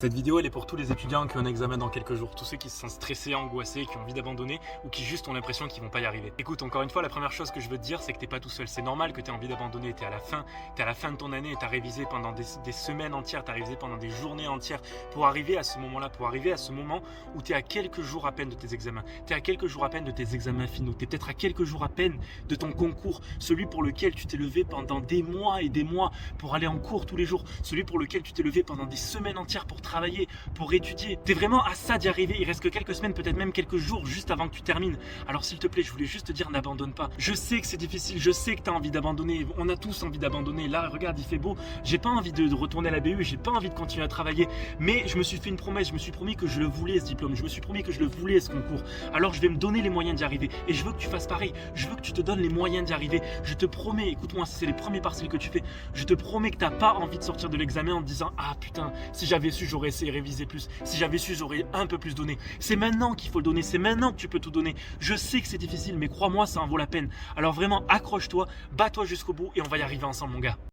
Cette vidéo, elle est pour tous les étudiants qui ont un examen dans quelques jours, tous ceux qui se sentent stressés, angoissés, qui ont envie d'abandonner ou qui juste ont l'impression qu'ils vont pas y arriver. Écoute, encore une fois, la première chose que je veux te dire, c'est que t'es pas tout seul. C'est normal que t'aies envie d'abandonner. T'es à la fin de ton année et t'as révisé pendant des semaines entières, t'as révisé pendant des journées entières pour arriver à ce moment-là, pour arriver à ce moment où t'es à quelques jours à peine de tes examens. T'es à quelques jours à peine de tes examens finaux. T'es peut-être à quelques jours à peine de ton concours, celui pour lequel tu t'es levé pendant des mois et des mois pour aller en cours tous les jours, celui pour lequel tu t'es levé pendant des semaines entières pour travailler, pour étudier. T'es vraiment à ça d'y arriver. Il reste que quelques semaines, peut-être même quelques jours juste avant que tu termines. Alors s'il te plaît, je voulais juste te dire, n'abandonne pas. Je sais que c'est difficile, je sais que t'as envie d'abandonner. On a tous envie d'abandonner. Là, regarde, il fait beau. J'ai pas envie de retourner à la BU, j'ai pas envie de continuer à travailler. Mais je me suis fait une promesse, je me suis promis que je le voulais ce diplôme, je me suis promis que je le voulais ce concours. Alors je vais me donner les moyens d'y arriver. Et je veux que tu fasses pareil. Je veux que tu te donnes les moyens d'y arriver. Je te promets, écoute-moi, c'est les premiers partiels que tu fais. Je te promets que t'as pas envie de sortir de l'examen en te disant ah putain, si j'avais su, j'aurais essayé de réviser plus. Si j'avais su, j'aurais un peu plus donné. C'est maintenant qu'il faut le donner, c'est maintenant que tu peux tout donner. Je sais que c'est difficile, mais crois-moi, ça en vaut la peine. Alors vraiment, accroche-toi, bats-toi jusqu'au bout et on va y arriver ensemble, mon gars.